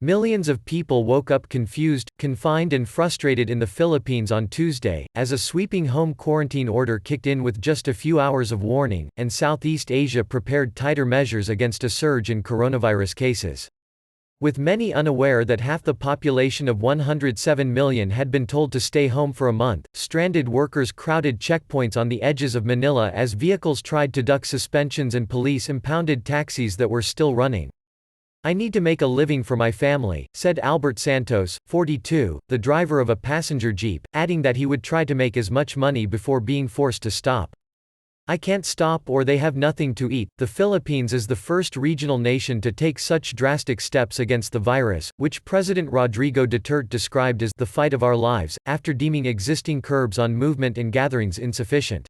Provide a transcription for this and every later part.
Millions of people woke up confused, confined and frustrated in the Philippines on Tuesday, as a sweeping home quarantine order kicked in with just a few hours of warning, and Southeast Asia prepared tighter measures against a surge in coronavirus cases. With many unaware that half the population of 107 million had been told to stay home for a month, stranded workers crowded checkpoints on the edges of Manila as vehicles tried to duck suspensions and police impounded taxis that were still running. "I need to make a living for my family," said Albert Santos, 42, the driver of a passenger jeep, adding that he would try to make as much money before being forced to stop. "I can't stop or they have nothing to eat." The Philippines is the first regional nation to take such drastic steps against the virus, which President Rodrigo Duterte described as the fight of our lives, after deeming existing curbs on movement and gatherings insufficient.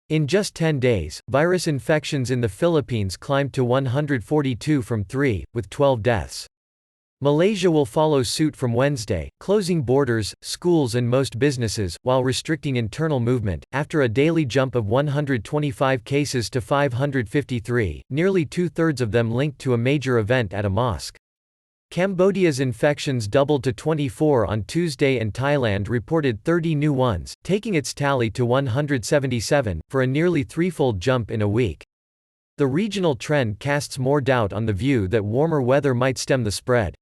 In just 10 days, virus infections in the Philippines climbed to 142 from 3, with 12 deaths. Malaysia will follow suit from Wednesday, closing borders, schools and most businesses, while restricting internal movement, after a daily jump of 125 cases to 553, nearly two-thirds of them linked to a major event at a mosque. Cambodia's infections doubled to 24 on Tuesday and Thailand reported 30 new ones, taking its tally to 177, for a nearly threefold jump in a week. The regional trend casts more doubt on the view that warmer weather might stem the spread.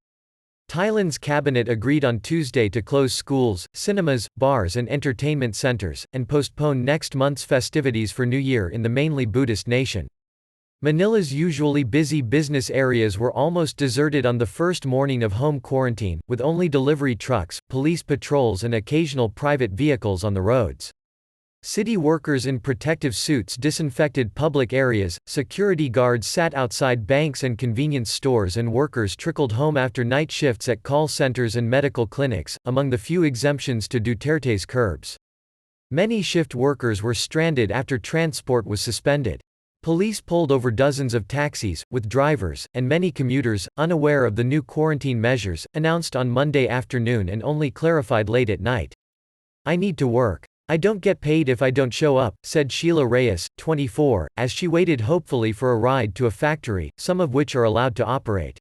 Thailand's cabinet agreed on Tuesday to close schools, cinemas, bars and entertainment centers, and postpone next month's festivities for New Year in the mainly Buddhist nation. Manila's usually busy business areas were almost deserted on the first morning of home quarantine, with only delivery trucks, police patrols and occasional private vehicles on the roads. City workers in protective suits disinfected public areas, security guards sat outside banks and convenience stores and workers trickled home after night shifts at call centers and medical clinics, among the few exemptions to Duterte's curbs. Many shift workers were stranded after transport was suspended. Police pulled over dozens of taxis, with drivers, and many commuters, unaware of the new quarantine measures, announced on Monday afternoon and only clarified late at night. "I need to work. I don't get paid if I don't show up," said Sheila Reyes, 24, as she waited hopefully for a ride to a factory, some of which are allowed to operate.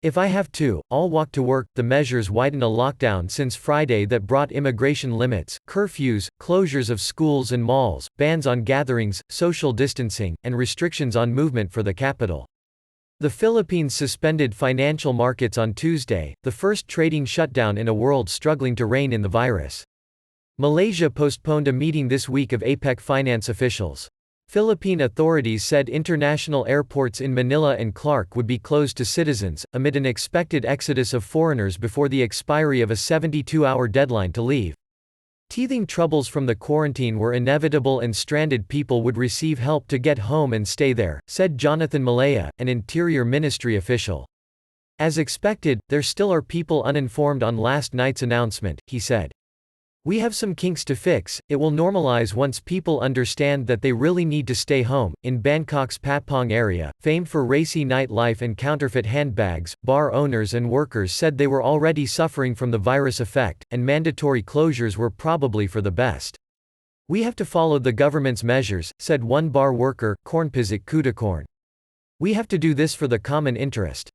"If I have to, I'll walk to work." The measures widen a lockdown since Friday that brought immigration limits, curfews, closures of schools and malls, bans on gatherings, social distancing, and restrictions on movement for the capital. The Philippines suspended financial markets on Tuesday, the first trading shutdown in a world struggling to rein in the virus. Malaysia postponed a meeting this week of APEC finance officials. Philippine authorities said international airports in Manila and Clark would be closed to citizens, amid an expected exodus of foreigners before the expiry of a 72-hour deadline to leave. Teething troubles from the quarantine were inevitable and stranded people would receive help to get home and stay there, said Jonathan Malaya, an Interior Ministry official. "As expected, there still are people uninformed on last night's announcement," he said. "We have some kinks to fix. It will normalize once people understand that they really need to stay home." In Bangkok's Patpong area, famed for racy nightlife and counterfeit handbags, bar owners and workers said they were already suffering from the virus effect, and mandatory closures were probably for the best. "We have to follow the government's measures," said one bar worker, Kornpizik Kudakorn. "We have to do this for the common interest."